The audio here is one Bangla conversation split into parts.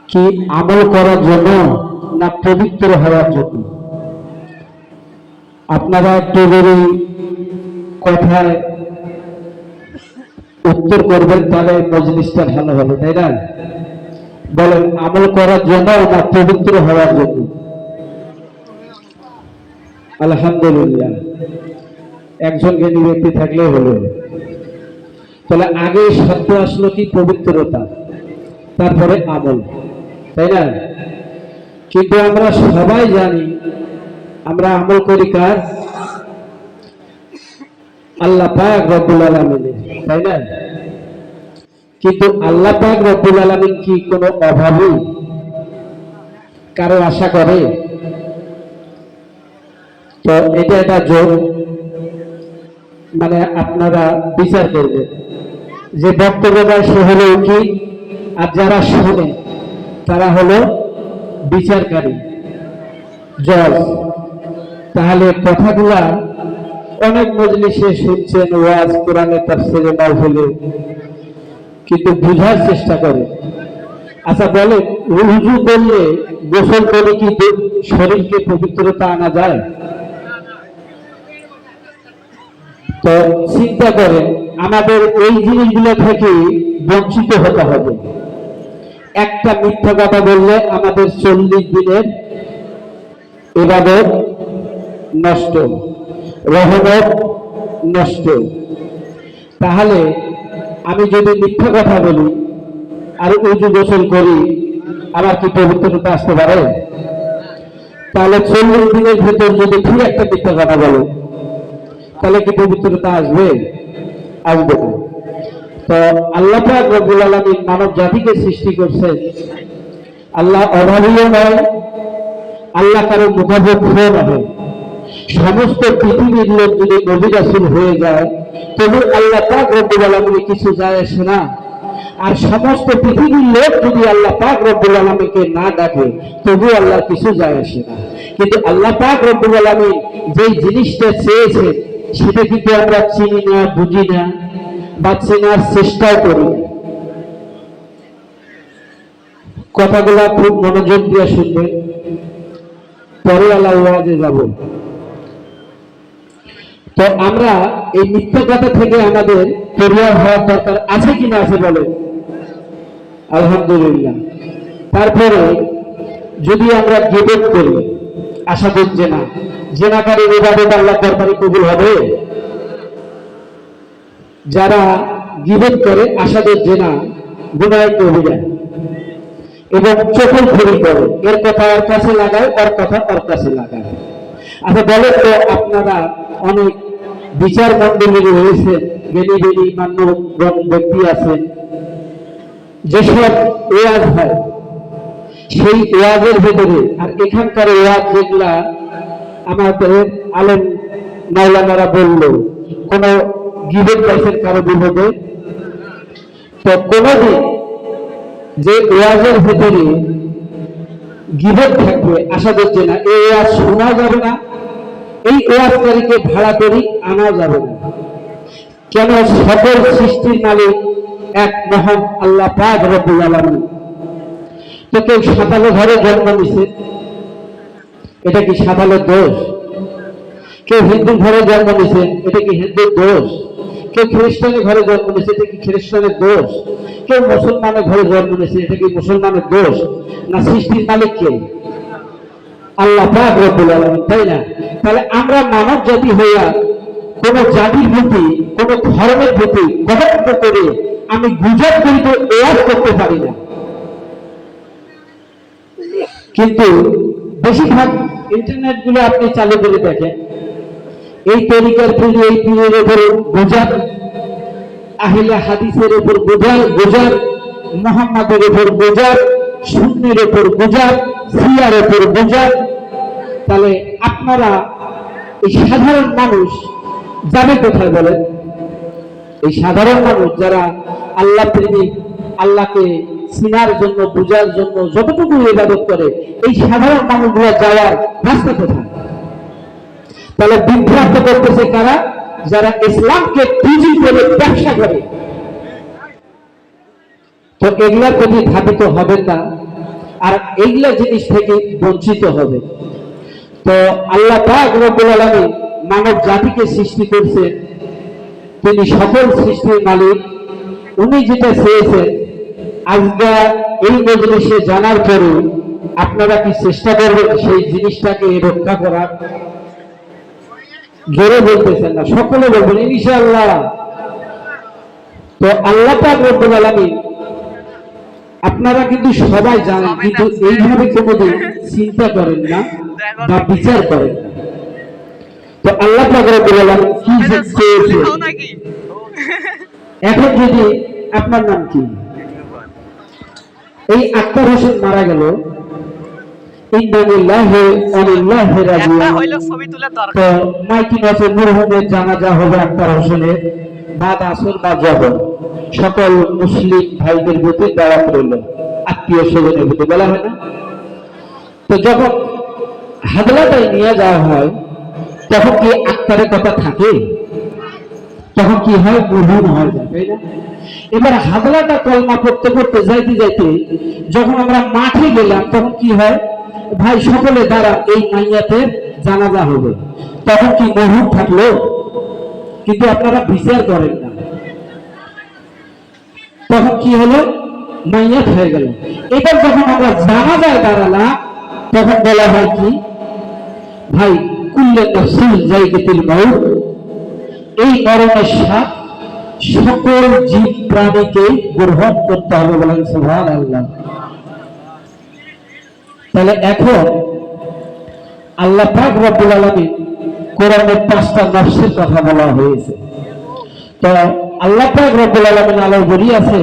কি আমল করার জন্য না পবিত্র হওয়ার জন্য? আপনারা একটু যদি কথায় উত্তর করবেন তাহলে মজলিসটা ভালো হবে, তাই না? বলেন, আমল করার জন্য না পবিত্র হওয়ার জন্য? আলহামদুলিল্লাহ, একজন জ্ঞানী ব্যক্তি থাকলে হলো। তাহলে আগে শব্দ আসলো কি পবিত্রতা, তারপরে আমল, তাই না? কিন্তু আমরা সবাই জানি আমরা আমল করি কার? আল্লাহ পাক রব্বুল আলামিনের, তাই না? কিন্তু আল্লাহ পাক রব্বুল আলামিন কি কোনো অভাবী কারো আশা করে? তো এটা একটা যোগ, মানে আপনারা বিচার করবেন যে বক্তব্যটা সে হলো কি, আর যারা শোনে তারা হলো বিচারকারী, জজ। তাহলে কথাগুলা অনেক মজলিসে শুনছেন, ওয়াজ কোরআনের তাফসীরে মাহফিলে, কিন্তু বুঝার চেষ্টা করে। আচ্ছা বলেন, ওযু করলে, গোসল করে কি শরীরকে পবিত্রতা আনা যায়? তো চিন্তা করেন, আমাদের এই জিনিসগুলো থেকে বঞ্চিত হতে হবে। একটা মিথ্যা কথা বললে আমাদের 40 দিনের ইবাদত নষ্ট, রহমত নষ্ট। তাহলে আমি যদি মিথ্যা কথা বলি আর ওযু গোসল করি, আমার কি পবিত্রতা আসতে পারে? তাহলে 40 দিনের ভিতর যদি ঠিক একটা মিথ্যা কথা বলো, তাহলে কি পবিত্রতা আসবে? আসবে না। তো আল্লাহ পাক রব্বুল আলামিন মানব জাতিকে সৃষ্টি করছেন। আল্লাহ অভাবীও নয়, আল্লাহ কারো মুখাপেক্ষ নয়। সমস্ত পৃথিবীর লোক যদি নবী রাসূল হয়ে যায়, তবু আল্লাহ পাক রব্বুল আলামিনের কিছু যায় আসে না। আর সমস্ত পৃথিবীর লোক যদি আল্লাহ পাক রব্বুল আলামিনকে না ডাকে, তবু আল্লাহ কিছু যায় আসে না। কিন্তু আল্লাহ পাক রব্বুল আলামিন যেই জিনিসটা চেয়েছে সেটা কিন্তু আমরা চিনি না, বুঝি না, বা চেনার চেষ্টাও করি না। কথাগুলা খুব মনোযোগ দিয়ে শুনবে, পরে আল্লাহ ওয়াজে যাব। তো আমরা এই মিথ্যা কথা থেকে আমাদের পরিহার হওয়ার দরকার আছে কিনা? আছে, বলে আলহামদুলিল্লাহ। তারপরে যদি আমরা গীবত করি, আশাদুল জেনা, জেনাকারীর ইবাদত আল্লাহর দরবারে কবুল হবে? যারা গীবত করে, আশাদুল জেনা, গুনাহে কবিরা, এবং চকুলখড়ি করে, এর কথা ওর কাছে লাগায়, ওর কথা ওর কাছে লাগায়। আচ্ছা বলেন তো, আপনারা অনেক বিচার মন্ডলী রয়েছে, জ্ঞানী জ্ঞানী মান্যগণ ব্যক্তি আছেন, যেসব ওয়াজ হয় সেই ওয়াজের ভেতরে, আর এখানকার ওয়াজ যেগুলা আমাদের আলেম মাওলানারা বলল, কোন গীবত পাইছেন কারো বিপদে? তো কোনদিন যে ওয়াজের ভেতরে গীবত থাকবে, আশা করছে না, এই ওয়াজ শোনা যাবে না, এই ওয়াজকারীকে ভাড়া করি আনা যাবে না। কেন? সকল সৃষ্টির মালিক এক মহান আল্লাহ পাক রব্বুল আলামিন। তো কেউ সাতালো ঘরে জন্ম নিছে, এটা কি সাতালোর দোষ? কেউ হিন্দু ঘরে জন্ম নিছে, এটা কি হিন্দুর দোষ? কেউ খ্রিস্টানের ঘরে জন্ম নিছে, এটা কি খ্রিস্টানের দোষ? কেউ মুসলমানের ঘরে জন্ম নিছে, এটা কি মুসলমানের দোষ? না সৃষ্টির মালিক কে? আল্লাহ পাক রব্বুল আলামিন, তাই না? তাহলে আমরা মানব জাতি হইয়া কোন জাতির প্রতি, কোন ধর্মের প্রতি কটাক্ষ করে আমি গুজব করি তো ওয়াজ করতে পারি না। কিন্তু বেশিরভাগ ইন্টারনেট গুলো আপনি চালু করে দেখেন, এই তরিকার পীর, এই পীরের উপর গুজব, আহলে হাদিসের উপর গুজব, মুহাম্মাদের উপর গুজব, সুন্নির উপর গুজব, শিয়ার উপর গুজব। তাহলে আপনারা এই সাধারণ মানুষ যাবে কোথায় বলেন? এই সাধারণ মানুষ যারা আল্লাহ প্রেমিক, আল্লাহকে চিনার জন্য, বুঝার জন্য যতটুকু ইবাদত করে, এই সাধারণ মানুষগুলো যাওয়ার রাস্তা কোথায়? তাহলে বিভ্রান্ত করতেছে কারা? যারা ইসলামকে পুঁজি করে ব্যবসা করে। তো এগুলার প্রতি ধাবিত হবেন না, আর এইগুলা জিনিস থেকে বঞ্চিত হবে। তো আল্লাহ পাক রব্বুল আলামিন মানব জাতিকে সৃষ্টি করছেন, তিনি সকল সৃষ্টির মালিক। উনি যেটা চেয়েছেন আজকে এই মজলিসে জানার পরে আপনারা কি চেষ্টা করবেন সেই জিনিসটাকে রক্ষা করার? জোরে বলতেছেন না, সকলে বলবেন ইনশাআল্লাহ। তো আল্লাহ পাক রব্বুল আলামিন আপনারা কিন্তু সবাই জানেন, কিন্তু এইভাবে কোনোদিন চিন্তা করেন না বা বিচার করেন না। তো আল্লাহ পাক রব্বুল আলামিন কি চেয়েছে? এখন যদি আপনার নাম কি? এই আক্তার হোসেন মারা গেল, জানাজা হবে আক্তার হোসেনের বাদ আসর বা জবর। সকল মুসলিম ভাইদের প্রতি দাওয়াত রইল, আত্মীয় স্বজনের প্রতি বলা হয় না। তো যখন হাদলাটাই নিয়ে যাওয়া হয় তখন কি আক্তারের কথা থাকে? তখন কি হয়? মরহুম হয়ে যায়, তাই না? এবার হাদলাটা কলমা করতে করতে যাইতে যাইতে যখন আমরা মাঠে গেলাম তখন কি হয়? ভাই সকলে দ্বারা এই মাইয়াতের জানাজা হবে, তখন কি মরহুম থাকলো? কিন্তু আপনারা বিচার করেন না, তখন কি হলো? মাইয়াত হয়ে গেল। এবার যখন আমরা জানাজায় দাঁড়ালাম তখন বলা হয় কি? ভাই কুল্লে নাফসিন যায়কাতুল মাউত, এই মরণের স্বাদ সকল জীব প্রাণীকে গ্রহণ করতে হবে। বলেন সুবহানাল্লাহ। তাহলে এখন আল্লাহ পাক রব্বুল আলামিন কোরআনের 5টা নফসের কথা বলা হয়েছে। তো আল্লাহ পাক রব্বুল আলামিন আলো বলিয়াছে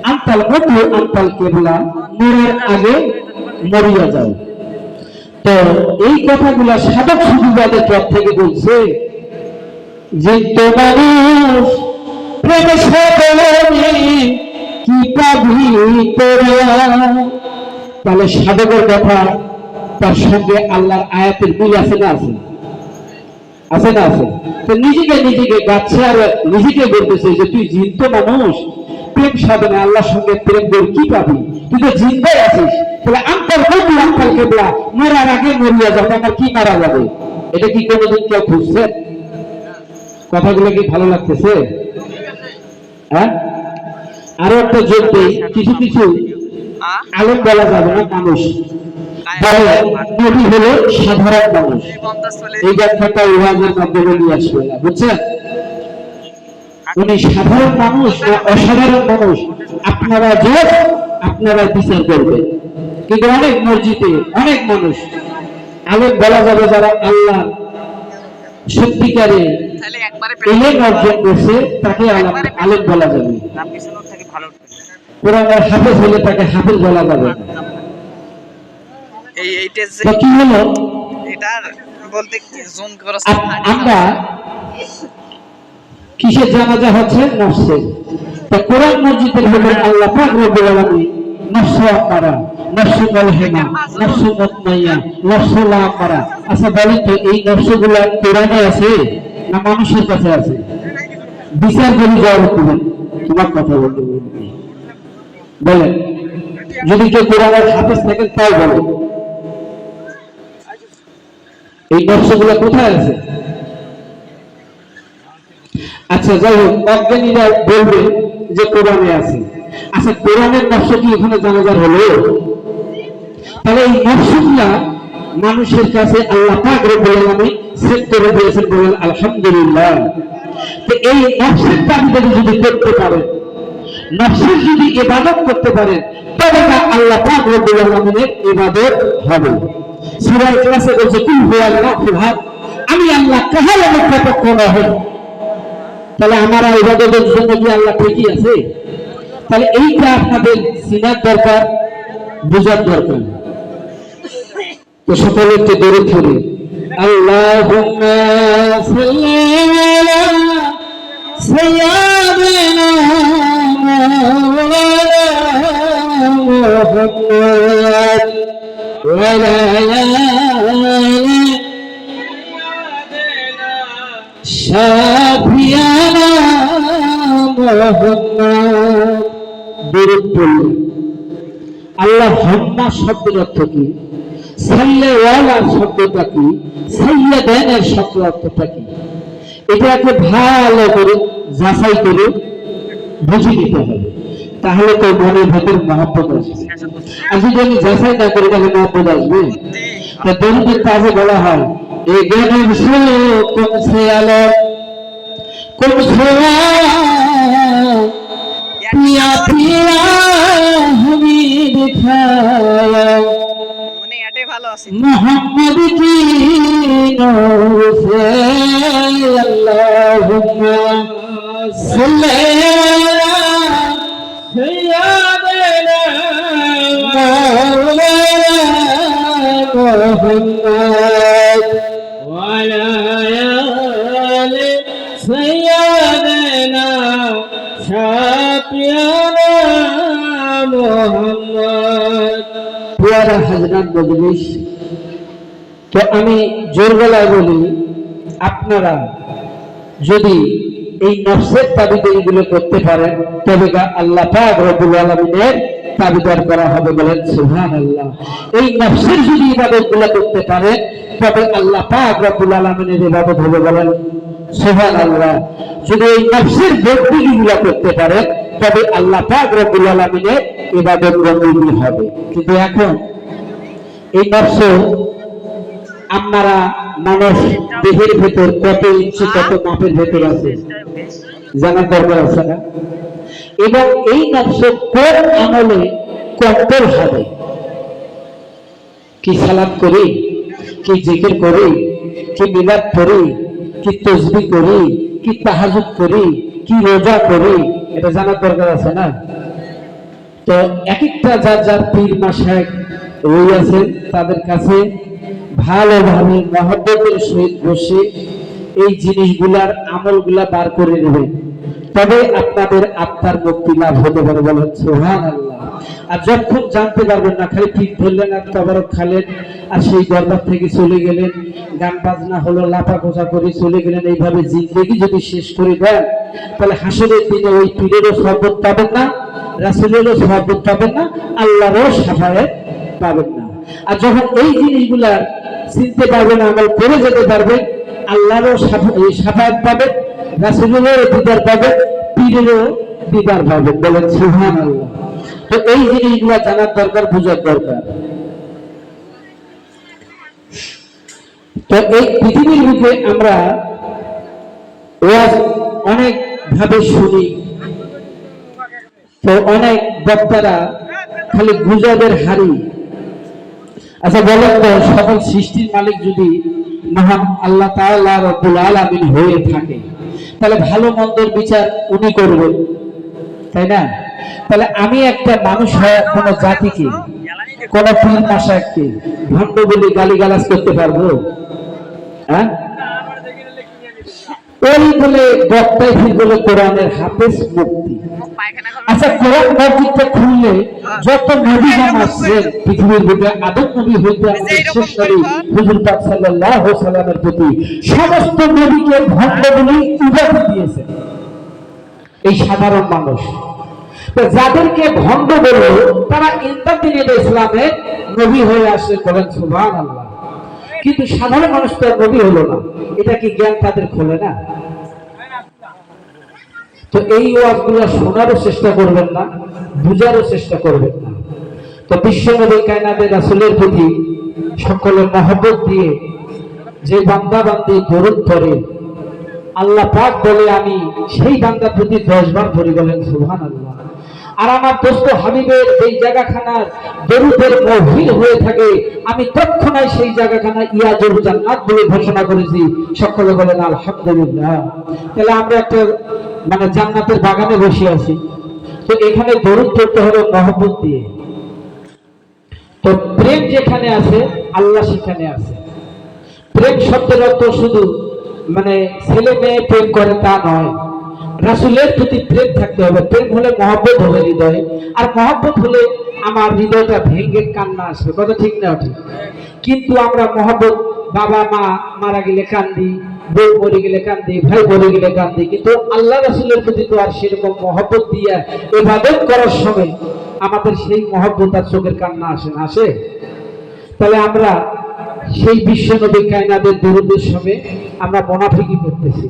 আনতাল মুতু আনতাল কিবলা, মরার আগে মরিয়া যাও। তো এই কথাগুলা সাধক সুফিবাদের তরফ থেকে বলছে যে মানুষ প্রেমে সাধনে কি পাবি তোরা। তাহলে সাধকের কথা তার সঙ্গে আল্লাহর আয়াতের মিল আছে না? আছে, আছে না? আছে। তো নিজেকে নিজেকে গাচ্ছে আর নিজেকে বলতেছে যে তুই জিন্ত মানুষ, প্রেম সাধনে আল্লাহর সঙ্গে প্রেম করে কি পাবি? তুই তো জিন্দাই আছিস। তাহলে আঙ্কাল বলবি আঙ্কাল কেবলা মরার আগে মরিয়া যাবে, আমার কি মারা যাবে? এটা কি কোনোদিন কেউ খুঁজছে? কথাগুলো কি ভালো লাগতেছে? হ্যাঁ, আরো একটা যোগ দেই, কিছু কিছু আলেম বলা যাবে না, মানুষ নবী হলো সাধারণ মানুষ। এই ব্যাখ্যাটা ওয়াজের মাধ্যমে নিয়ে আসবে না, বুঝছেন? উনি সাধারণ মানুষ না অসাধারণ মানুষ আপনারা যে আপনারা বিচার করবেন। কিন্তু অনেক মসজিদে অনেক মানুষ আলেম বলা যাবে যারা আল্লাহ সত্যিকারে এলেম অর্জন করছে তাকে আলেম বলা যাবে। কোরআনের হাফেজ হলে তাকে হাফেজ বলা যাবে। কি হলো? আমরা কিসের জানাজা হচ্ছে? নফসের। তা কোরআন মসজিদের ভেতরে আল্লাহ পাক রব্বুল আলামিন নফস আমারা, নফস মুলহিমা, নফস মুতমাইয়া, নফস লা আমারা। আচ্ছা বলেন তো এই নফসগুলো কোরআনে আছে না মানুষের কাছে আছে? বিচার করে জবাব দিবেন। তোমার কথা বলতে বলেন, যদি কেউ কোরআনের হাফেজ থাকেন তাই বলেন, এই নফসগুলো কোথায় আছে? আচ্ছা যাই হোক, অজ্ঞানীরা বলবে যে কোরআনে আছে। আচ্ছা কোরআনের নফস কি এখানে জানাজার হলো? তাহলে এই নফসগুলা মানুষের কাছে আল্লাহ পাক রব্বুল আলামিন সেট করে দিয়েছেন, বলেন আলহামদুলিল্লাহ। তো এই নফসের দাবিদারি যদি করতে পারেন, নফসের যদি ইবাদত করতে পারেন, তবে না আল্লাহ পাক রব্বুল আলামিনের ইবাদত হবে। সূরা ইখলাসে বলছে কুল হুয়াল্লাহু আহাদ, আমি আল্লাহ কাহার অনুপপক্ষ নহে। তাহলে আমার ইবাদতের জন্য কি আল্লাহ ঠিকই আছে? তাহলে এইটা আপনাদের চিনার দরকার, বোঝার দরকার। তো সকলে একটু দূরে ধরে আল্লাহুম্মা সাল্লি আলা সাইয়্যিদিনা মাওলানা মুহাম্মদ ওয়া আলা আলি শাফিয়ানা মুহাম্মদ। দরুদ পড়লে। আল্লাহ হুম্মা শব্দের অর্থ কি, সাল্লাল্লাহু শব্দটা কি, সাইয়্যিদানের শব্দের অর্থটা কি, এটাকে ভালো করে যাচাই করে বুঝে নিতে হবে, তাহলে তো মনের ভেতর মহব্বত আসবে। আর যদি আমি যাচাই না করি তাহলে মহব্বত আসবে? তা দরুদের কাজে বলা হয় এ জ্ঞানের সুখ কমছে আলো কমছে পিয়া পিয়া হমি দিখায়া মোহাম্মদ কি নূর সে আল্লাহুম্মা সাল্লি আলা সাইয়্যিদিনা মাওলানা মুহাম্মদ ওয়া আলা আলি সাইয়্যিদিনা শাফিয়ানা মুহাম্মদ। প্রিয় হাজরাত মজলিস, তো আমি জোর গলায় বলি, আপনারা যদি এই নফসের তাবিদে এগুলো করতে পারেন তবে আল্লাহ পাক রব্বুল আলামিনের তাবিদার করা হবে, বলেন সুবহানাল্লাহ। এই নফসের যদি ইবাদতগুলো করতে পারেন তবে আল্লাহ পাক রব্বুল আলামিনের ইবাদত হবে, বলেন সুবহানাল্লাহ। যদি এই নফসের বন্দেগীগুলো করতে পারেন তবে আল্লাহ পাক রব্বুল আলামিনের ইবাদত বন্দেগী হবে। কিন্তু এখন এই নফস আপনারা মানুষ দেহের ভেতর কত ইঞ্চি কত মাপের ভেতর আছে জানার দরকার আছে না? এবং এই নফস কোন আমলে কন্ট্রোল হবে, কি সালাত করি, কি জিকির করি, কি মিলাদ করি, কি তাসবিহ করি, কি তাহাজ্জুদ করি, কি রোজা করি, এটা জানার দরকার আছে না? তো এক একটা যার যার পীর মাশায়েখ রয়েছেন তাদের কাছে ভালোভাবে মহব্বতের সহিত বসে এই জিনিসগুলার আমলগুলা বার করে নেবেন, তবে আপনাদের আত্মার মুক্তি লাভ হতে পারে, বলেন সুবহানাল্লাহ। আর যখন জানতে পারবেন না, খালি পীর ধরলেন আর তবারক খালেন আর সেই দরবার থেকে চলে গেলেন, গান বাজনা হলো, লাফা খোঁচা করে চলে গেলেন, এইভাবে জিন্দেগি যদি শেষ করে দেন তাহলে হাসরের দিনে ওই পীরেরও সহবত পাবেন না, রাসূলেরও সহবত পাবেন না, আল্লাহরও শাফায়াত পাবেন না। আর যখন এই জিনিসগুলা চিনতে পারবেন, আমল করে যেতে পারবেন, আল্লাহরও শাফায়াত পাবেন, রাসূলেরও দিদার পাবেন, পীরেরও দিদার পাবেন, বলেন সুবহানাল্লাহ। তো এই জিনিসগুলা জানার দরকার, বোঝার দরকার। তো এই পৃথিবীর বুকে আমরা ওয়াজ অনেক ভাবে শুনি, তো অনেক বক্তারা খালি গুজবের হাড়ি। আচ্ছা বলেন তো, সকল সৃষ্টির মালিক যদি মহান আল্লাহ তাআলা রব্বুল আলামিন হয়ে থাকে তাহলে ভালো মন্দের বিচার উনি করবেন, তাই না? তাহলে আমি একটা মানুষ হয়ে কোন জাতিকে, কোন পীর মাশায়েখকে ভণ্ড বলে গালিগালাজ করতে পারবো? হ্যাঁ, ওই বলে বক্তাই ফির বলে কোরআনের হাফেজ মুফতি। আচ্ছা, কোরআন মসজিদটা খুললে যত নবীগণ আসছেন পৃথিবীর বুকে, আদম নবী হইতে আমাদের শেষ নবী হুজুর পাক সাল্লাল্লাহু আলাইহি সাল্লামের প্রতি সমস্ত নবীকে ভণ্ড বলে উপাধি দিয়েছেন এই সাধারণ মানুষ। তো যাদেরকে ভণ্ড বলে তারা ইন্টারনেটে ইসলামের নবী হয়ে আসে, বলেন সুবহানাল্লাহ। কিন্তু সাধারণ মানুষ তো নবী হলো না, এটা কি জ্ঞান তাদের খোলে না? তো এই ওয়াজগুলো শোনারও চেষ্টা করবেন না, বুঝারও চেষ্টা করবেন না। তো বিশ্বনবী কায়নাতের রাসূলের প্রতি সকলের মহব্বত দিয়ে যে বান্দা বান্দি দরুদ পড়ে, আল্লাহ পাক বলে আমি সেই বান্দার প্রতি 10 বার পড়ি, বলেন সুবহানাল্লাহ। আর আমার দোস্ত হাবিবের যেই জায়গাখানার দরুদের মহফিল হয়ে থাকে, আমি তৎক্ষণাৎ সেই জায়গাখানা ইয়াজুল জান্নাত বলে ঘোষণা করেছি, সকলে বলেন আলহামদুলিল্লাহ। তাহলে আমরা একটা মানে জান্নাতের বাগানে বসে আছি, তো এখানে দরুদ পড়তে হবে মহব্বত দিয়ে। তো প্রেম যেখানে আছে আল্লাহ সেখানে আছে। প্রেম শব্দের অর্থ শুধু মানে ছেলে মেয়ে প্রেম করে তা নয়, রাসূলের প্রতি প্রেম থাকতে হবে। প্রেম হলে মহব্বত হবে হৃদয়ে, আর মহব্বত হলে আমার হৃদয়টা ভেঙে কান্না আসবে, কথা ঠিক না ঠিক? কিন্তু আমরা মহব্বত, বাবা মা মারা গেলে কান্দি, বউ মরে গেলে কান্দি, ভাই মরে গেলে কান্দি, কিন্তু আল্লাহ রাসূলের প্রতি তো আর সেরকম মহব্বত দিয়া ইবাদত করার সময় আমাদের সেই মহব্বত আর চোখের কান্না আসে না, আসে? তাহলে আমরা সেই বিশ্বনবী কায়নাতের দুরূদের সময় আমরা মুনাফিকি করতেছি।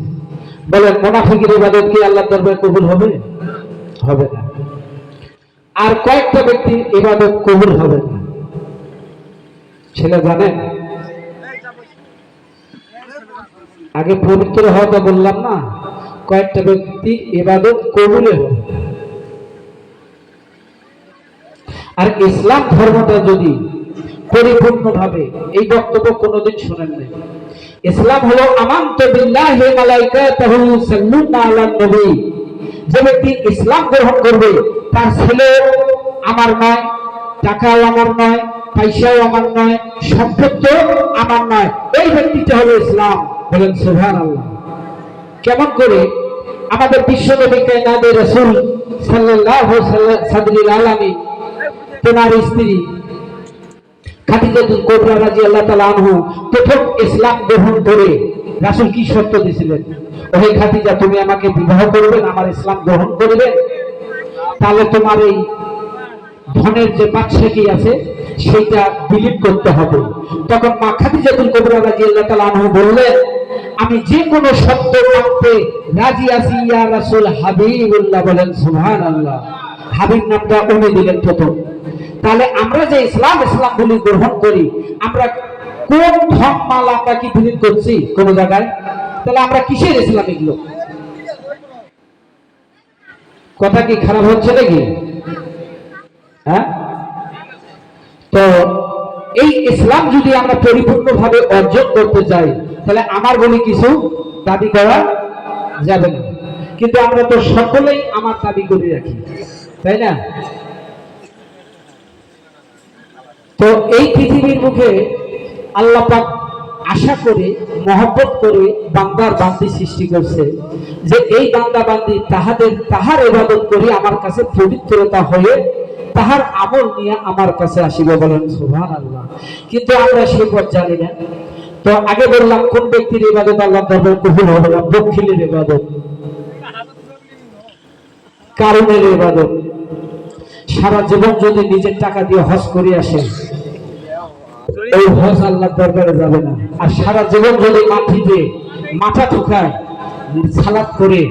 বলেন, মুনাফিকের ইবাদত কি আল্লাহর দরবারে কবুল হবে? হবে না। আর কয়েকটা ব্যক্তির ইবাদত কবুল হবে না, সেটা জানেন? আগে পবিত্র হওয়াটা বললাম না, কয়েকটা ব্যক্তি ইবাদত কবুলে হবে। আর ইসলাম ধর্মটা যদি পরিপূর্ণভাবে, এই বক্তব্য কোনোদিন শোনেন নাই, ইসলাম হলো আমানতু বিল্লাহি ওয়া মালাইকাতিহি ইউসাল্লুনা আলান নবী। যে ব্যক্তি ইসলাম গ্রহণ করবে তার ছেলে আমার নয়, টাকাও আমার নয়, পয়সাও আমার নয়, সম্পত্তি আমার নয়, এই ব্যক্তিটা হলো ইসলাম। বলেন সুবহানাল্লাহ। কেমন করে? আমাদের বিশ্বনবী কায়নাতের রাসূল সাল্লাল্লাহু আলাইহি তেনার স্ত্রী খাদিজাতুল কুবরা রাদিয়াল্লাহু তাআলা আনহু প্রথম ইসলাম গ্রহণ করে রাসূল কি শর্ত দিয়েছিলেন? ওহে খাদিজা, তুমি আমাকে বিবাহ করবে, আমার ইসলাম গ্রহণ করবে, তাহলে তোমার এই ধনের যে বাদশাহী আছে সেটা বিলীন করতে হবে। তখন মা খাদিজাতুল কুবরা রাদিয়াল্লাহু তাআলা আনহু বললেন, আমি যে কোনো শর্ত মানতে রাজি আছি ইয়া রাসূল হাবিবুল্লাহ। বলেন সুবহানাল্লাহ। হাবিব নামটা উনি দিলেন প্রথম। তাহলে আমরা যে ইসলাম বলে গ্রহণ করি, আমরা কোন ধর্ম মালা আমরা কি বিলীন করছি কোন জায়গায়? তাহলে আমরা কিসের ইসলামিক লোক? কথা কি খারাপ হচ্ছে নাকি? হ্যাঁ? তো এই ইসলাম যদি আমরা পরিপূর্ণভাবে অর্জন করতে চাই, তাহলে আমার বলে কিছু দাবি করা যাবে না। কিন্তু আমরা তো সকলেই আমার দাবি করে রাখি, তাই না? তো এই পৃথিবীর মুখে আল্লাহ পাক আশা করে, মহব্বত করে বান্দার বান্দি সৃষ্টি করছে, যে এই বান্দা বান্দি তাহার ইবাদত করে আমার কাছে পবিত্রতা হয়ে তাহার আমল নিয়ে আমার কাছে আসিবে। বলেন সুবহানাল্লাহ। কিন্তু আমরা সেই পথ জানি না। তো আগে বললাম কোন ব্যক্তির ইবাদত আল্লাহর দরবারে কবুল হবে না? বখিলের ইবাদত, কারণের ইবাদত। সারা জীবন যদি নিজের টাকা দিয়ে হজ করে আসে, এই হজ আল্লাহর দরবারে যাবে না। আর সারা জীবন যদি মাটিতে মাথা ঠুকায় সালাত করে,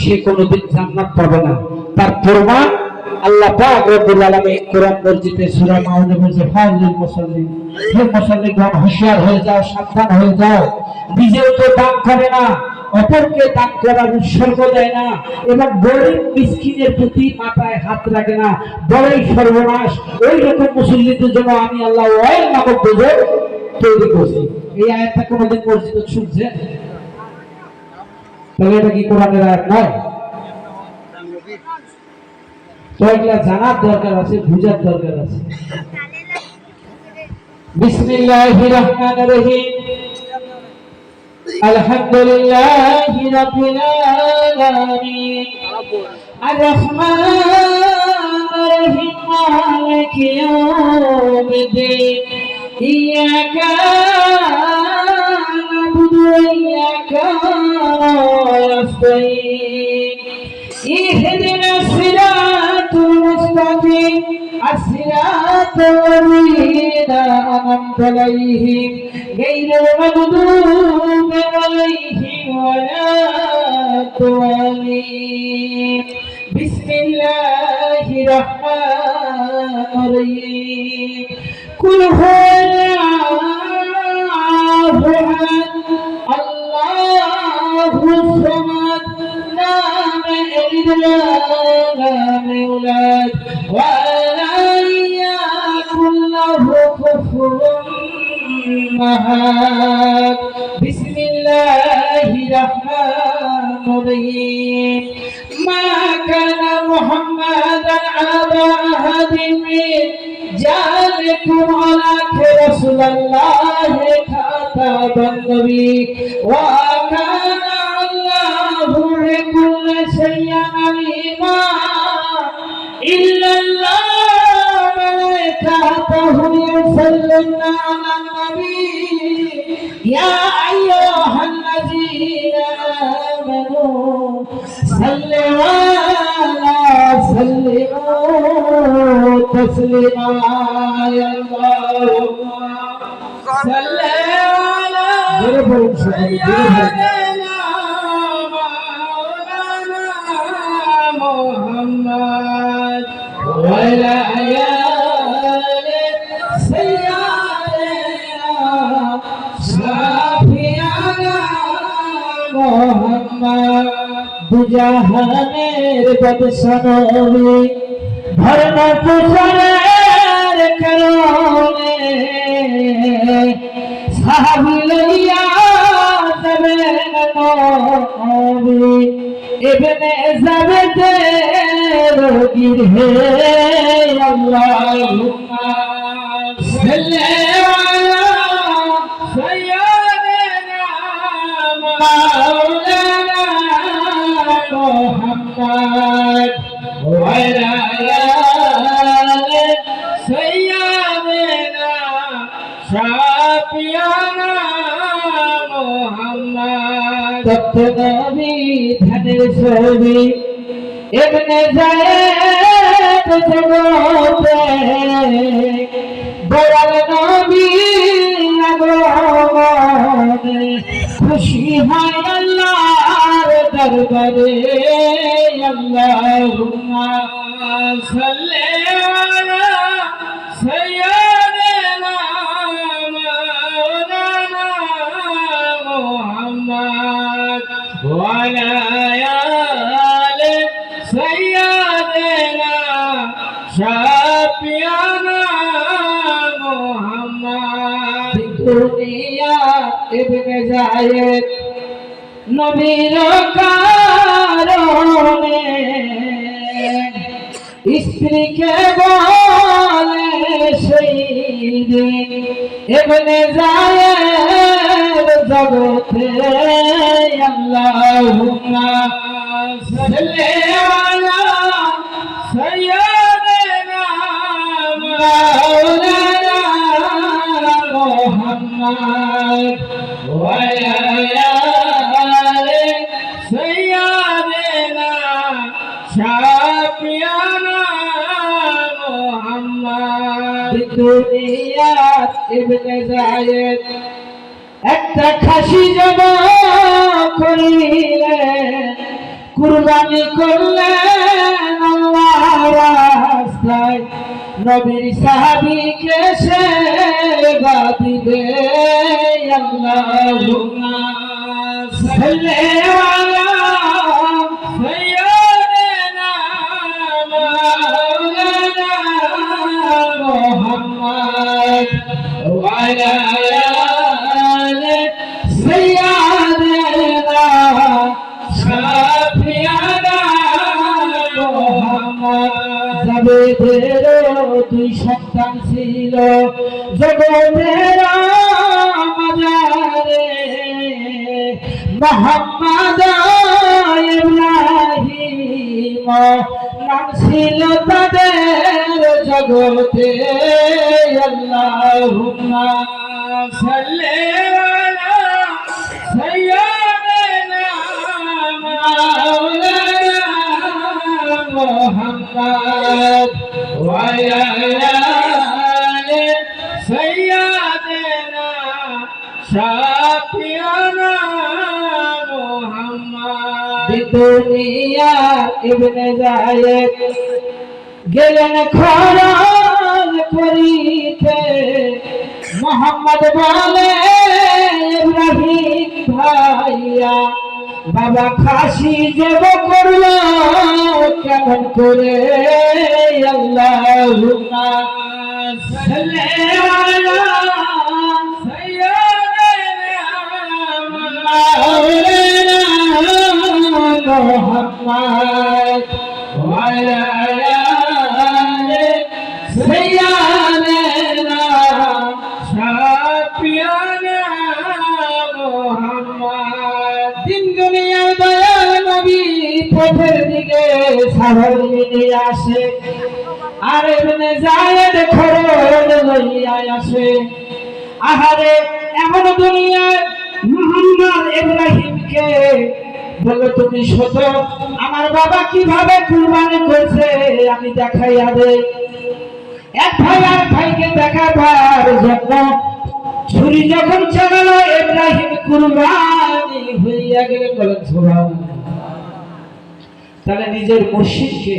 সে কোনোদিন জান্নাত পাবে না। তার প্রমাণ আল্লাহ পাক রব্বুল আলামিন কোরআন মসজিদে সূরা মাউনে বলেছে, ফাউলুল মুসাল্লিন, হে মুসাল্লিগণ হুঁশিয়ার হয়ে যাও, সাবধান হয়ে যাও। নিজেও তো দান করে না, অপরকে দান করার উৎসর্গ দেয় না, এবং গরিব মিসকিনের প্রতি মাথায় হাত রাখে না, বড়ই সর্বনাশ। ওই রকম মুসল্লিদের জন্য আমি আল্লাহ ওয়াইল নামক দোজখ তৈরি করছি। এই আয়াতটা কোনোদিন মসজিদে শুনছে? তাহলে এটা কি কোরআনের আয়াত নয়? তো এগুলা জানার দরকার আছে, বুঝার দরকার আছে। বিসমিল্লাহির রহমানির রহিম। আলহামদুলিল্লাহি রাব্বিল আলামিন, আর রহমানির রহিম, মালিকি ইয়াউমিদ্দিন, ইয়াকা না'বুদু ওয়া ইয়াকা নাস্তাঈন, ইহদিনাস সিরাতাল মুস্তাকিম, as-siratal ladzina an'amta alayhim ghayril maghdubi alayhim waladdallin. Bismillahir rahmanir rahim. Qul huwallahu ahad, Allahus samad, lam yalid wa lam yulad wa lam yakul lahu kufuwan ahad. Bismillahir rahmanir rahim. Ma kana Muhammadan aba ahadin min jalikum walakin Rasulullah khataban nabi wa kana Allahu bikulli shay'in alima. Illa Allah malaikatahu yusalluna 'alan nabi ya ayyuhallazina تسليما اللهم صل على سيدنا مولانا محمد وعلى آل سيدنا شفيعنا محمد দুজাহানের বাদশাহ নবী ধর্ম প্রচারের কারণে সাহাবী লইয়া যাবেন নবী ইবনে জাবেদের গিরহে আল্লাহুম্মা সাল্লি আলা সাইয়্যিদিনা মাওলানা মুহাম্মদ ওয়া আলা আলি সাইয়্যিদিনা শাফিয়ানা মুহাম্মদ নবী ধানের ছবি ইবনে যায়েদ জগতে বড় নবী আগমনে খুশি হয় আল্লাহর দরবারে আল্লাহুম্মা সাল্লি আলা সাইয়্যিদিনা মাওলানা মুহাম্মদ ওয়া আলা আলি সাইয়্যিদিনা শাফিয়ানা মুহাম্মদ দুনিয়া ইবনে যায়েদ নবীর কারণে স্ত্রীকে বলে সেই দিন ইবনে যায়েদ জগতে আল্লাহুম্মা সাল্লি আলা সাইয়্যিদিনা মাওলানা মুহাম্মদ ওয়া আলা আলি সাইয়্যিদিনা শাফিয়ানা মুহাম্মদ দুনিয়া ইবনে যায়েদ একটা খাসি জবা করিলেন কুরবানি করলেন আল্লাহর রাস্তায় নবীর সাহাবীকে সেবা দিবে আল্লাহুম্মা সাল্লি আলা সাইয়্যিদিনা মাওলানা মুহাম্মদ ওয়া আলা আলি সাইয়্যিদিনা শাফিয়ানা মুহাম্মদ জাবেদের দুই সন্তান ছিল জগতের মাঝারে মুহাম্মদ ইব্রাহিম নাম ছিল তাদের জগতে আল্লাহুম্মা সাল্লি আলা সাইয়্যিদিনা মাওলানা মুহাম্মদ ওয়া আলা আলি সাইয়্যিদিনা শাফিয়ানা মুহাম্মদ দুনিয়া ইবনে যায়েদ গেলেন খরচ করিতে মোহাম্মদ বলে ইব্রাহিম ভাইয়া বাবা খাসি জব করলো কেমন করে আল্লাহুম্মা সাল্লি আলা সাইয়্যিদিনা মাওলানা মুহাম্মদ ওয়া আলা আলি সাইয়্যিদিনা শাফিয়ানা মুহাম্মদ দিন দুনিয়া দয়াল নবী পথের দিকে সাগর নিয়ে আসে আর ইবনে যায়েদ খরচ লইয়া আসে আহারে এমন দুনিয়ায় মুহাম্মদ ইব্রাহিমকে বলে তুমি শত আমার বাবা কিভাবে কুরবানি করছে আমি দেখাইয়া দেই এক ভাই আর ভাইকে দেখাবার জন্য ছুরি যখন চালালো ইব্রাহিম কুরবানি হইয়া গেলেন। বলেন সুবহানাল্লাহ। তাহলে নিজের মুর্শিদকে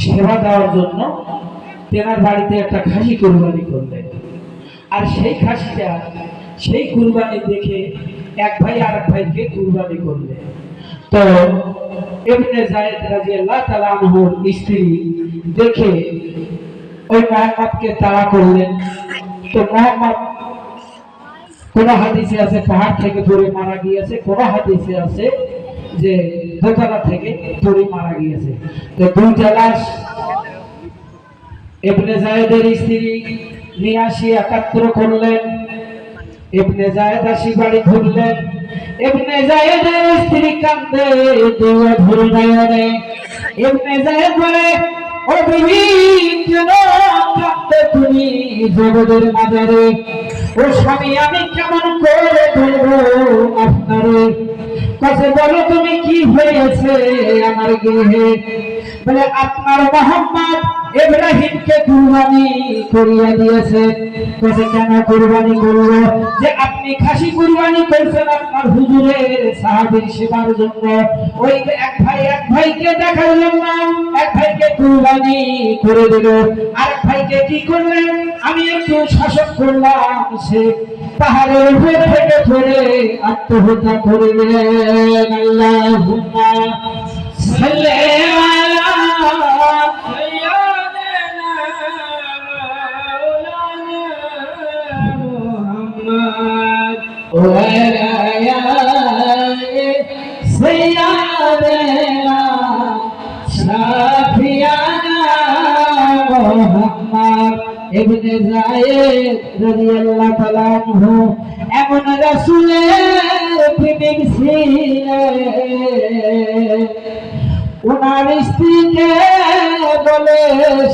সেবা দেওয়ার জন্য তেনার বাড়িতে একটা খাসি কুরবানি করলেন। আর সেই খাসিটা, সেই কুরবানি দেখে এক ভাই আর এক ভাইকে কুরবানি করলেন। তো ইবনে যায়েদ রাদিয়াল্লাহু তাআলা আনহুর স্ত্রী দেখে ওই মুহাম্মদকে তাড়া করলেন। তো মুহাম্মদ কোন হাদিসে আছে পাহাড় থেকে পড়ে মারা গিয়েছে, কোন হাদিসে আছে যে দোতলা থেকে পড়ে মারা গিয়েছে। তো দুইটা লাশ ইবনে যায়েদের স্ত্রী নিয়ে আসি একাত্র করলেন। ইবনে যায়েদ আসি বাড়ি ঘুরলেন। ইবনে যায়েদের স্ত্রী কাঁদে দুয়া ধরে নয়নে। ইবনে যায়েদ বলে, ও বিবি কেন কাঁদতে তুমি জগতের মাজারে? ও স্বামী আমি কেমন করে বলবো আপনারে? কাছে বলো তুমি কি হয়েছে আমার গৃহে? বলে আপনার মোহাম্মদ ইব্রাহিমকে কুরবানি করিয়া দিয়েছে। কাছে কেন কুরবানি করলো? যে আপনি খাসি কুরবানি করছেন আপনার হুজুরের সাহাবীর সেবার জন্য। ওই এক ভাইকে দেখার জন্য এক ভাইকে কুরবানি করে দিল। আরেক ভাইকে কি করলেন? আমি একটু শাসন করলাম, সে পাহাড়ের উপর থেকে পড়ে আত্মহত্যা করলেন। আল্লাহুম্মা সাল্লি আলা সাইয়্যিদিনা মাওলানা মুহাম্মদ ওয়া আলা আলি সাইয়্যিদিনা শাফিয়ানা মুহাম্মদ। ইবনে যায়েদ রাদিয়াল্লাহু তাআলা আনহু এমন রাসূলের প্রেমিক ছিলেন, ওনার স্ত্রীকে বলে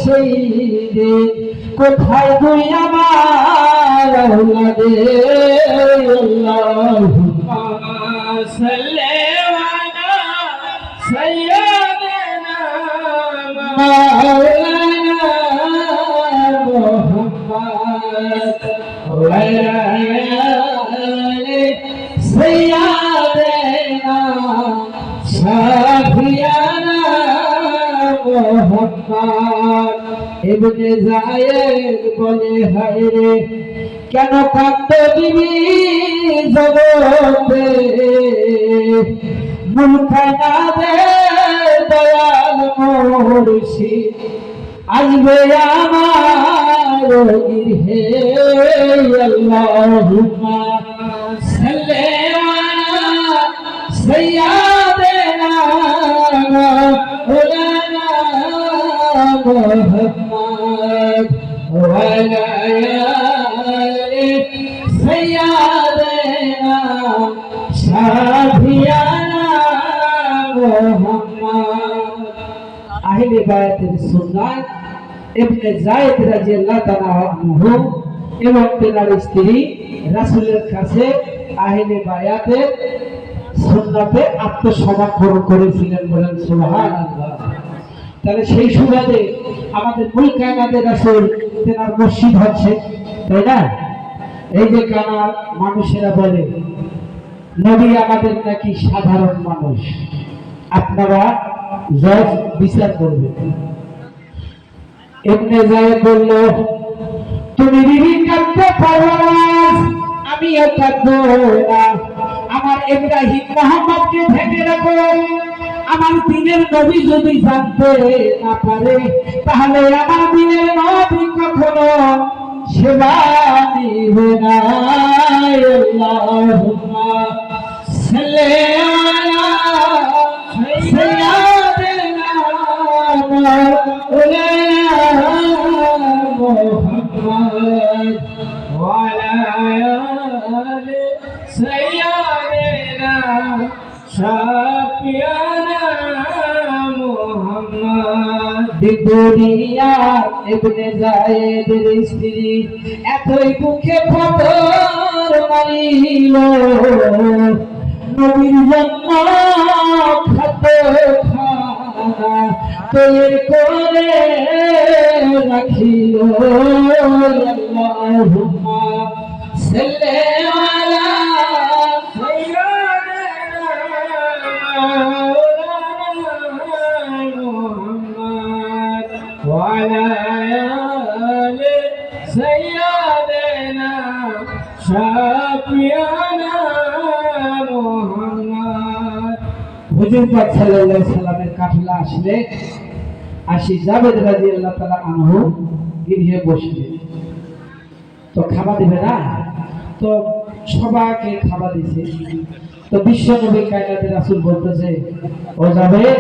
সেই দিন, কোথায় তুই আমার আওলাদে? আল্লাহুম্মা সাল্লি আলা সাইয়্যিদিনা মাওলানা মুহাম্মদ ওয়া আলা আলি সাইয়্যিদিনা শাফিয়ানা মুহাম্মদ। ইবনে যায়েদ বলে, হায় রে কেন কাঁদতে দিবি জগতে? মুলখানা দে দয়াল মুর্শিদ আসবে আমার গৃহে। আল্লাহুম্মা সাল্লি আলা সাইয়্যিদিনা মাওলানা মুহাম্মদ ওয়া আলা আলি সাইয়্যিদিনা শাফিয়ানা মুহাম্মদ। আহলে বায়াতের সুন্নাত ইবনে যায়েদ রাদিয়াল্লাহু তাআলা আনহু এবং তার স্ত্রী রাসূলের কাছে আহলে বায়াতের সুন্নাতে আত্মসমর্পণ করেছিলেন। বলেন সুবহানাল্লাহ। তাহলে সেই সুবাদে আমাদের মূল কায়নাতের রাসূল তেনার মসজিদ হচ্ছে, তাই না? এই যে কানার মানুষেরা বলে নবী আমাদের নাকি সাধারণ মানুষ, আপনারা জজ বিচার করবেন। ইবনে যায়েদ বলল, তুমি বিবি কাঁদতে পারো না, আমিও কাঁদবো না। আমার ইব্রাহিম মুহাম্মদকে ঢেকে রাখো। আমার দিনের নবী যদি জানতে না পারে তাহলে আমার দিনের নবী কখনো সেবা দিবে না। আল্লাহুম্মা সাল্লি আলা সাইয়্যিদিনা মাওলানা মুহাম্মদ ওয়া আলা আলি সাইয়্যিদিনা শাফিয়ানা মুহাম্মদ। দুনিয়া ইবনে যায়েদের স্ত্রী এতই বুকে পাথর মারিল, নবীর জন্য খাদ্য তৈরি করে রাখিও আল্লাহুম্মা সাল্লি আলা وعلى آل سيدنا شفيعنا محمد হুজুর পাক সাল্লাল্লাহু আলাইহি সাল্লামের কাফেলা আসলে আসি জাবেদ রাদিয়াল্লাহু তাআলা আনহু গিয়ে বসবে তো খাবার দিবে না তো সবাইকে খাবার দিছে তো বিশ্ব নবী কায়নাতের রাসূল বলতেছে ও জাবেদ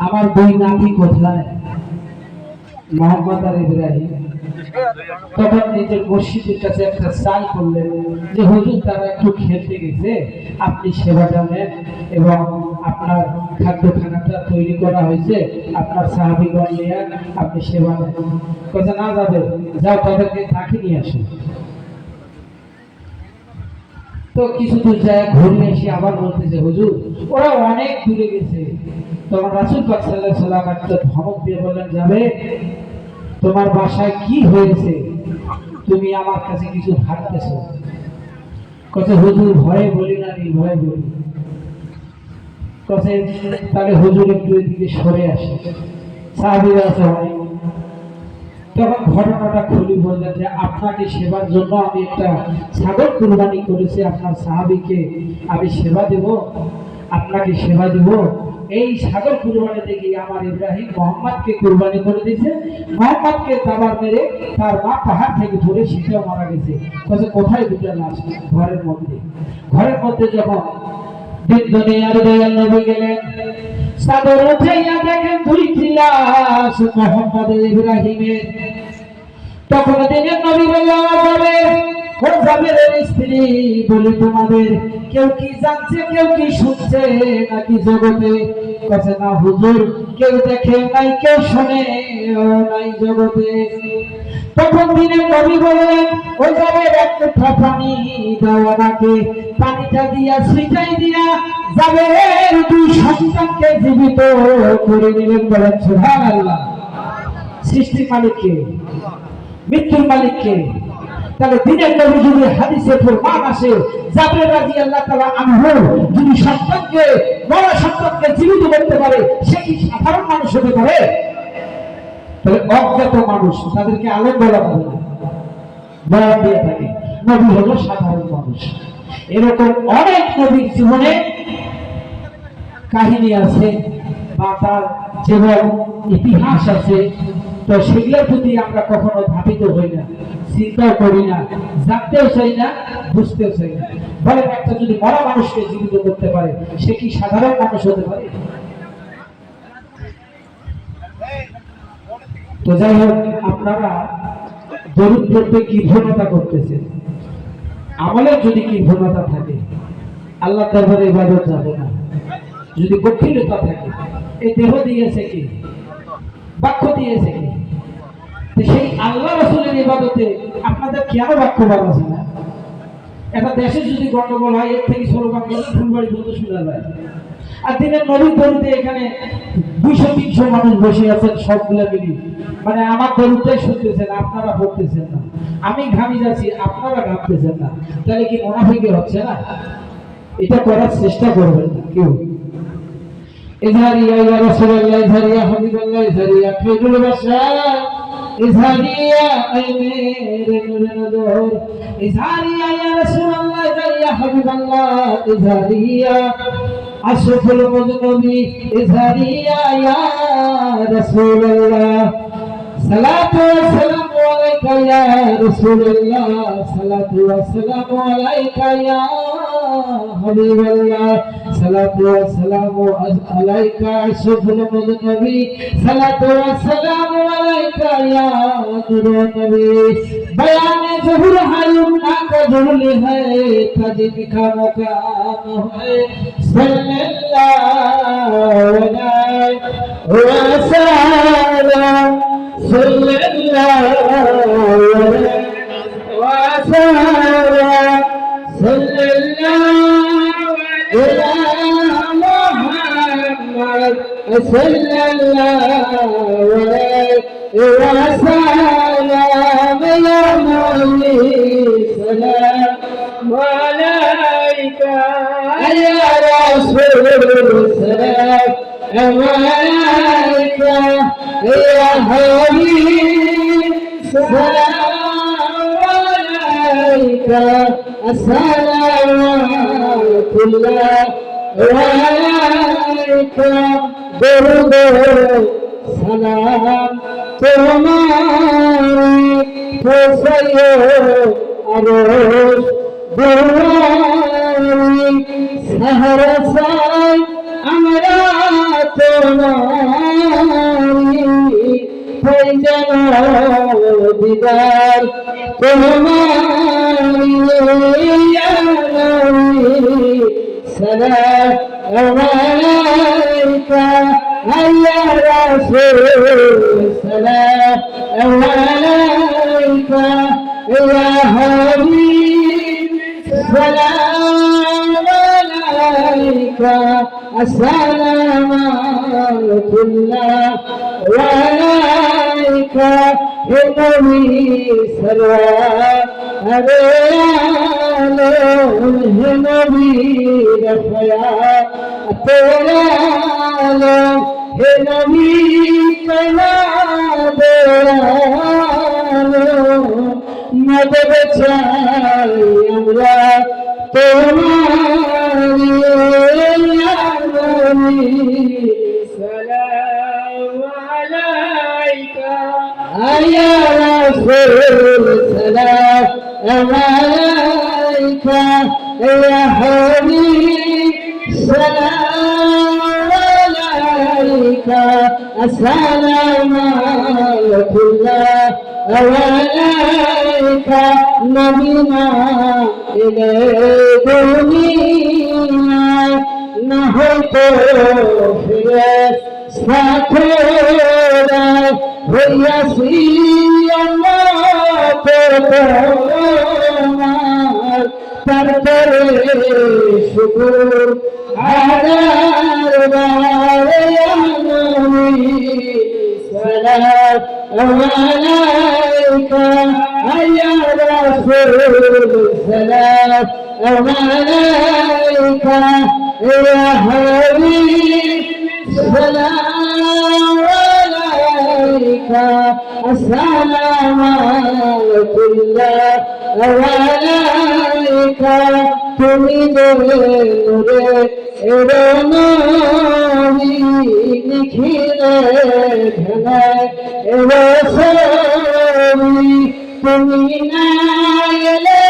আমার দুই নাতি কোথায় মোহাম্মদ আর ইব্রাহিম তখন নিজের মসজিদের কাছে একটা চাল করলেন যে হুজুর তারা একটু খেলতে গেছে আপনি সেবাটা নেন এবং আপনার খাদ্যখানাটা তৈরি করা হয়েছে আপনার সাহাবীগণ নিয়ে আপনি সেবা নেন কথা না যাবে যাও তাদেরকে তাকে নিয়ে আসো তো কিছু দূর যায় ঘুরে এসে আবার বলতেছে হুজুর ওরা অনেক দূরে গেছে তখন রাসূল পাক সাল্লাল্লাহু আলাইহি ওয়াসাল্লাম একটা ধমক দিয়ে বললেন যাবে তোমার বাসায় কি হয়েছে তুমি আমার কাছে কিছু ভাবতেছো কথা হুজুর ভয়ে বলি না ভয়ে বলি কথা তাহলে হুজুর একটু এদিকে সরে আসে সাহাবীরা আছে অনেক তখন ঘটনাটা খুলি বললেন যে আপনাকে সেবার জন্য আমি একটা ছাগল কুরবানি করেছি আপনার সাহাবীকে আমি সেবা দেব আপনাকে সেবা দেব এই ছাগল কুরবানি দেখি আমার ইব্রাহিম মোহাম্মদকে কুরবানি করে দিয়েছে মোহাম্মদকে তাবার মেরে তার মা পাহাড় থেকে পড়ে সেটাও মারা গেছে কোথায় দুটো লাশ ঘরের মধ্যে যখন দিন দুনিয়ার দয়াল নবী গেলেন চাদর উঠাইয়া দেখেন দুইটি লাশ মোহাম্মদ ইব্রাহিমের তখন দিনের নবী বললেন জাবেরের স্ত্রী বলি তোমাদের কেউ কি জানছে কেউ কি শুনছে নাকি জগতে কাছে না হুজুর কেউ দেখে নাই কেউ শুনে নাই জগতে তখন দিনের নবী বললেন ওই জাবের এক মুঠা পানি দাও আমাকে পানিটা দিয়া ছিটাই দিয়া জাবের দুই সন্তানকে জীবিত করে নিলেন বলেন সুবহানাল্লাহ সৃষ্টির মালিককে মৃত্যুর মালিককে তাহলে দিনের নবী যদি হাদিসে প্রমাণ আসে জাবের রাদিয়াল্লাহু তাআলা আনহু যদি সন্তানকে মরা সন্তানকে জীবিত করতে পারে সে কি সাধারণ মানুষ হতে পারে তাহলে অজ্ঞাত মানুষ তাদেরকে আলেম বলা হবে না বলা দিয়ে থাকে নবী হলো সাধারণ মানুষ এরকম অনেক নবীর জীবনে কাহিনী আছে বা তার জীবন ইতিহাস আছে তো সেগুলোর প্রতি আমরা কখনো ধাবিত হই না চিন্তাও করি না জানতেও চাই না বুঝতেও চাই না বলে একটা যদি মরা মানুষকে জীবিত করতে পারে সে কি সাধারণ মানুষ হতে পারে তো যাই হোক আপনারা দরুদ পড়তে কৃপণতা করতেছেন আমলের যদি কৃপণতা থাকে আল্লাহ দরবারে ইবাদত যাবে না যদি গভীরতা থাকে এই দেহ দিয়েছে কি বাক্য দিয়েছে কি সেই আল্লাহ রাসূলের ইবাদতে আপনাদের কেন বাক্য বার আছে না এটা দেশে যদি গন্ডগোল হয় এর থেকে স্লোগান ফুলবাড়ি বলতে শোনা যায় আর দিনের নবীর দরুদে এখানে 200-300 মানুষ বসে আছেন সবগুলো মিলি মানে আমার দরুদটাই শুনতেছেন আপনারা পড়তেছেন না আমি ঘামি যাচ্ছি আপনারা ঘামতেছেন না তাহলে কি মুনাফিকি হচ্ছে না এটা করার চেষ্টা করবেন না কেউ ইজহারিয়া ইয়া রাসূলুল্লাহ ইজহারিয়া হাবিবাল্লাহ ইজহারিয়া খায়রুল বাশার ইজহারিয়া আই মেরে নূরে নজর ইজহারিয়া ইয়া রাসূলুল্লাহ ইজহারিয়া হাবিবাল্লাহ ইজহারিয়া আশরাফুল মুজনবী ইজহারিয়া ইয়া রাসূলুল্লাহ সালাতু ওয়া সালামু আলাইকা ইয়া রাসূলুল্লাহ সালাতু ওয়া সালামু আলাইকা ইয়া হাবিবাল্লাহ সালাতু ওয়া সালামু আলাইকা আশরাফুল মুজনবী সালাতু ওয়া সালামু আলাইকা ইয়া নূরুন নবী বয়ানে জহুর হায়ুম না কা জুরলি है তাজিব কা মুকাম है সাল্লাল্লাহু আলাইহি ওয়া সাল্লাম সাল্লাল্লাহু আলাইহি ওয়া সাল্লাম সাল্লাল্লাহু আলা মুহাম্মদ السلام يا نبي سلام عليك يا رسول السلام عليك يا حبيب سلام عليك السلام كله عليك درود سلام तुम्हारी फसलो अरोज दुआरी सहरसाय আমরা তোমারি হয়ে যেন দিদার তোমারি ইয়া নবী সালাম আলাইকা يا رسول السلام عليك يا حبيب سلام عليك السلام كله وعليك النبي سلام النبي رفيع الطلال हे नबी मदद चाই আমরা তোমারি সালাম আলাইকা ইয়া রাসূল সালাম আলাইকা ইয়া হাবিব সালাম السلام كله عليك نبينا إلى دنيا نهيت في سكولا هي الله تطمر ترتر شكر على سلام عليك يا رسول سلام عليك يا حبيب سلام عليك السلام كله عليك তুমি নূরে রঙি নিখিলে ঢালায় রসমি তুমি না এলে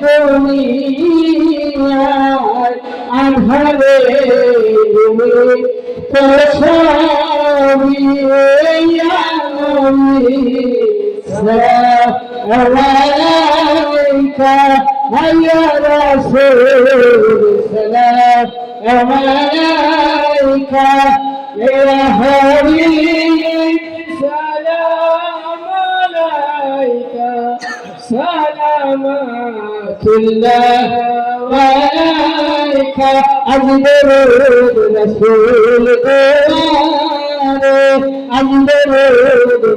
দুনিয়ায় আধারে তুমি তোষমি সালাম আলাইকা يا رسول السلام عليك يا حبيب سلام عليك سلام كله عليك أجدر رسول أجدر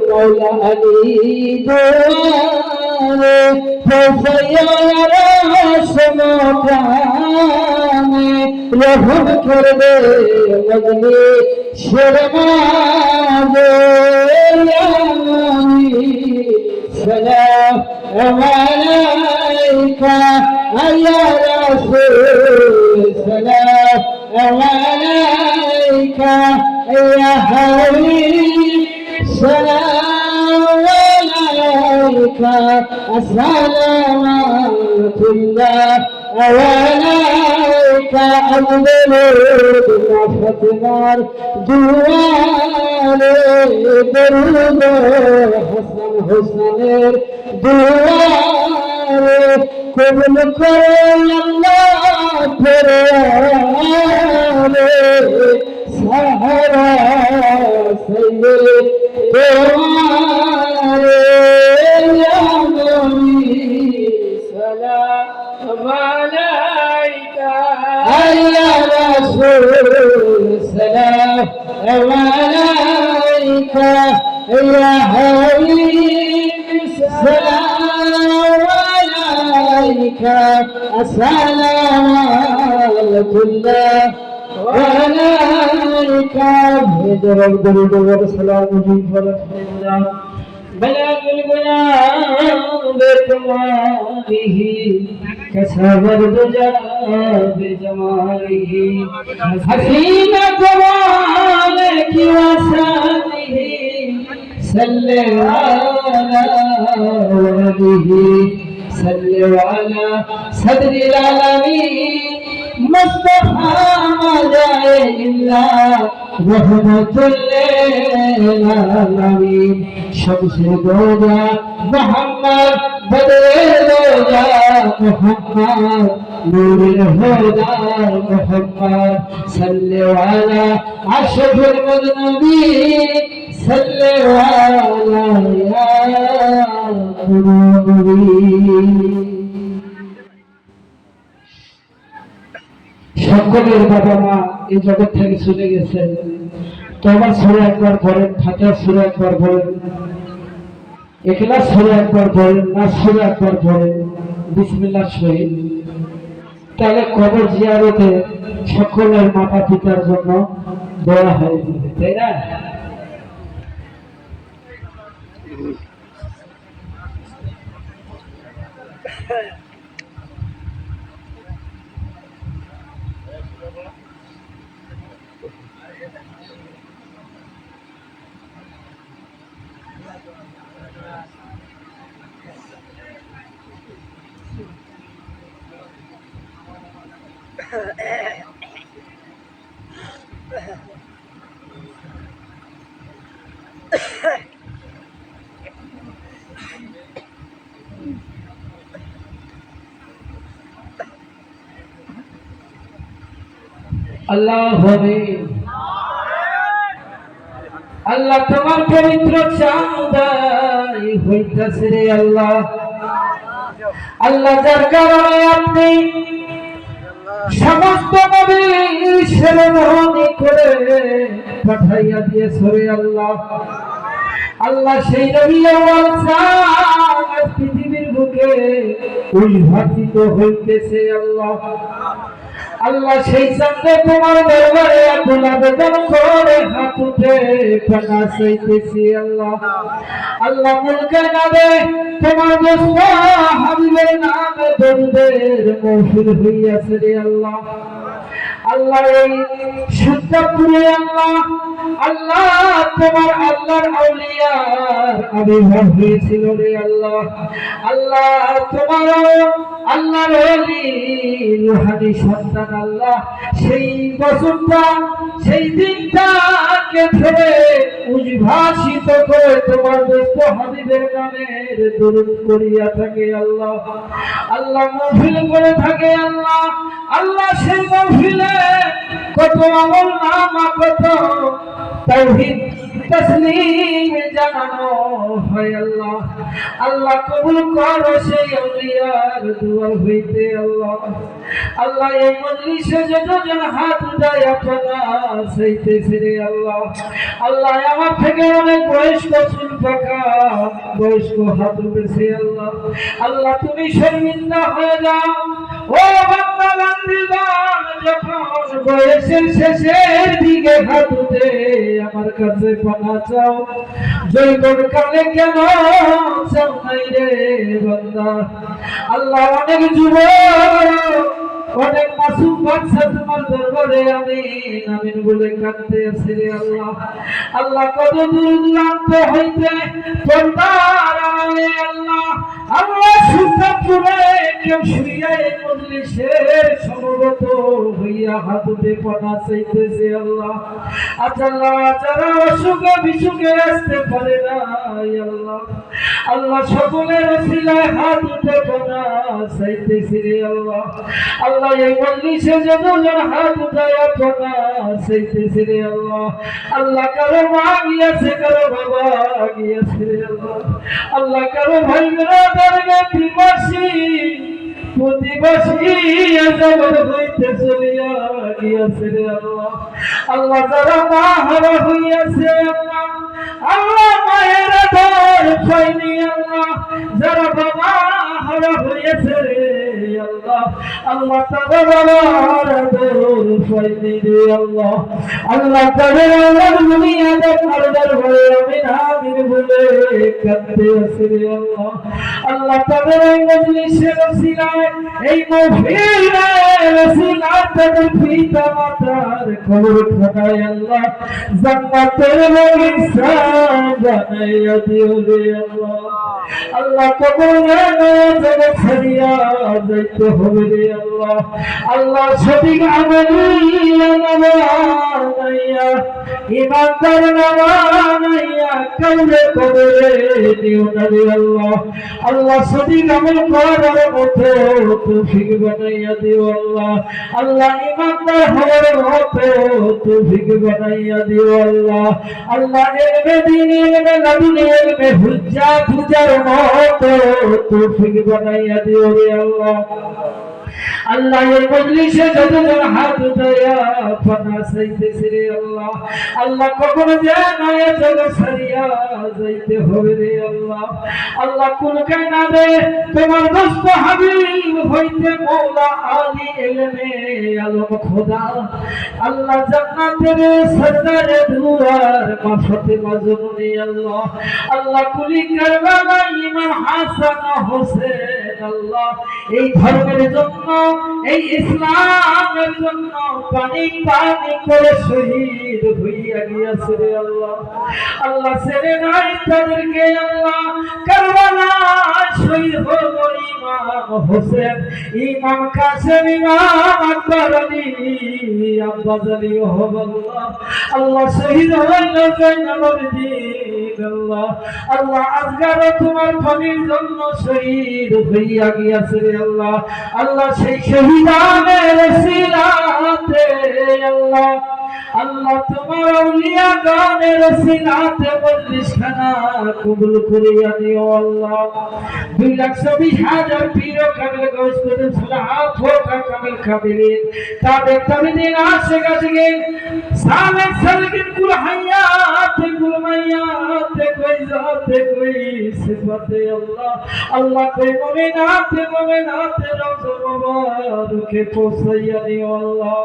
مولا علي রহম করবে মজলি শর্মাবে সালাম আলাইকা ইয়া রাসূল সালাম আলাইকা ইয়া হাবিব সালাম السلام كله عليك أجمل بفتنار دوار درود حسن حسنر دوار قبل كل الله فرار سهرا سيد يا رسول السلام عليك يا حبيب السلامات الله وعليك جبل درود والسلام عليك بلغ الغلام بكماله كسب الدجى بجماله حسين جمالك وسانه صل على ولده صل على صدر العالمين مصطفى ما جاء إلا رحمة للعالمين شمس الهدى محمد بدر الهدى محمد نور الهدى محمد صل على أشرف المذنبين صل على يا نبي সকলের বাবা মা এই জগৎ থেকে চলে গেছেন। তওবা সূরা একবার পড়েন, ফাতিহা সূরা একবার পড়েন, ইখলাস সূরা একবার পড়েন, নাস সূরা একবার পড়েন, বিসমিল্লাহ শহীদ। তাহলে কবর জিয়ারতে সকলের মাতা পিতার জন্য দোয়া হয়ে যাবে, তাই না? আল্লাহ হবে আল্লাহ তোমার পবিত্র চাঁদাই হইতাছে রে আল্লাহ। আল্লাহ যার কারণে আপনি সমস্ত নবী শ্রেণী করে পাঠাইয়া দিয়েছে রে আল্লাহ। আল্লাহ সেই নবী পৃথিবীর বুকে উদ্ভাসিত হইতেছে আল্লাহ। আল্লাহ সেই চাঁদে তোমার দরবারে এখন আবেদন করে হাত উঠে পানা চাইতেছি আল্লাহ। আল্লাহ মুলকে নামে তোমার দোস্ত হাবিবের নামে দরুদের মহফিল হইয়াছে রে আল্লাহ। আল্লাহ এই সুত্তাপুরে আল্লাহ আল্লাহ তোমার আল্লাহর আউলিয়ার আবির্ভাব হয়েছিল রে আল্লাহ। আল্লাহ তোমার আল্লাহর ওলি রুহানি সন্তান আল্লাহ সেই বছরটা সেই দিনটাকে ধরে উদ্ভাসিত করে তোমার দোস্ত হাবিবের নামের দরুদ করিয়া থাকে আল্লাহ। আল্লাহ মহফিল করে থাকে আল্লাহ। আল্লাহ সেই মহফিলে কত আমল নামা কত তাওহীদ তাসলিম জানানো হয় আল্লাহ। আল্লাহ কবুল করো সেই আউলিয়ার দুআ হইতে আল্লাহ। আল্লাহ এই মজলিসে যতজন হাত উঠায় আপনা চাইতেছে রে আল্লাহ। আল্লাহ আমার থেকে অনেক বয়স্ক চুল পাকা বয়স্ক হাত উঠেছে আল্লাহ। আল্লাহ তুমি শর্মিন্দা হয়ে যাও ও বান্দা বান্দীগণ, যখন বয়সের শেষের দিকে হাত উঠে আমার কাছে পানা চাও, জৈবন কালে কেন চাও নাই রে বান্দা। আল্লাহ অনেক যুবক অনেক মাসুম বাচ্চা তোমার দরবারে আমিন আমিন বলে কাঁদতে আছে রে আল্লাহ। আল্লাহ কত দূর দূরান্ত হইতে পর্দার আড়ালে আল্লাহ আল্লাহ সুতাপুরে কেউ শুইয়া এই মজলিসের সমবেত হইয়া হাত উঠে পানা চাইতেছে আল্লাহ। আল্লাহ যারা অসুখে বিসুখে আসতে পারে না আল্লাহ আল্লাহ সকলের ওসিলায় হাত উঠে পানা চাইতেছে রে আল্লাহ। আল্লাহ এই মজলিসে যতজন হাত উঠায়া পানা চাইতেছে রে আল্লাহ। আল্লাহ কারো মা গিয়েছে কারো বাবা গিয়েছে রে আল্লাহ। আল্লাহ কারো ভাই বেরাদারকে প্রতিবাসী আযাব হইতে চলিয়া গিয়েছে রে আল্লাহ। আল্লাহ যারা মা হারা হইয়াছে আল্লাহ আল্লাহ মায়ের আদর পায়নি আল্লাহ। যারা বাবা হারা হইয়াছে রে আল্লাহ তাদের বাবার দরুল ফাইদি রে আল্লাহ আল্লাহ তাদের আল্লাহ দুনিয়াতে আপনার ঘরে আমিন আমিন বলে কাঁদতে আছে রে আল্লাহ আল্লাহ তাদের এই মজলিসের ওসিলায় এই মাহফিলের ওসিলায় তাদের পিতা মাতার কবর খানায় আল্লাহ জান্নাতের বাগিচা বানাইয়া দিও রে আল্লাহ আল্লাহ কবরে নজরে ছাড়িয়া যাইতে হবে রে আল্লাহ আল্লাহ সঠিক আমলিয়া নামাইয়া ইমানদার নামাইয়া কাউরে কবরে দিও না রে আল্লাহ আল্লাহ সঠিক আমল করার মতো তৌফিক বানাইয়া দিও আল্লাহ আল্লাহ ইমানদার হওয়ার মতো তৌফিক বানাইয়া দিও আল্লাহ আল্লাহ ইলমে দ্বীন ইলমে লাদুন ইলমে হুজ্জাত হুজার মতো তৌফিক বানাইয়া দিও রে আল্লাহ আল্লাহ এই মজলিসে যতজন হাত উঠাইয়া পানা চাইতেছে রে আল্লাহ আল্লাহ কখনো যেন এ জগৎ ছাড়িয়া যাইতে হবে রে আল্লাহ আল্লাহ কোন কায়নাতে তোমার দোস্ত হাবিব হইতে মওলা আলী ইলমে আলম খোদা আল্লাহ জান্নাতের সরদারে দুয়ার মা ফাতেমা জননী আল্লাহ আল্লাহ কুলি কারবালা ইমাম হাসান হোসেন আল্লাহ এই ধর্মের জন্য এই ইসলামের জন্য পানি পানি করে শহীদ হইয়া গিয়েছে রে আল্লাহ আল্লাহ ছেড়ে নাই তাদেরকে আল্লাহ কারবালায় শহীদ হলো ইমাম হোসেন ইমাম কাসেম ইমাম আকবর আলী আব্বাস আলী আল্লাহ আল্লাহ শহীদ হইল জয়নাল দিন আল্লাহ আল্লাহ আজকাল তোমার ফলির জন্য শহীদ হইয়া গিয়েছে রে আল্লাহ আল্লাহ সেই শহীদানের সিলাতে আল্লাহ আল্লাহ তোমার আউলিয়া গানের সিলাতে মজলিস খানা কবুল করিয়া দিও আল্লাহ 2,24,000 পীর কামিল গৌস কুতুব সালাত হোকা কামিল কামিলিন তাদের তাবিদিন আশিক আশিকিন সালেক সালেকিন কুল হায়াত কুল মায়াত কোই জাত কোই সিফাতে আল্লাহ আল্লাহ কোই মুমিনাত রওজা মুবারকে পৌঁছাইয়া দিও আল্লাহ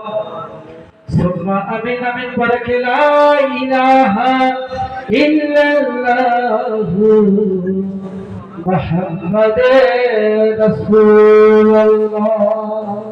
ثم آمين آمين بارك لا إله إلا الله محمد رسول الله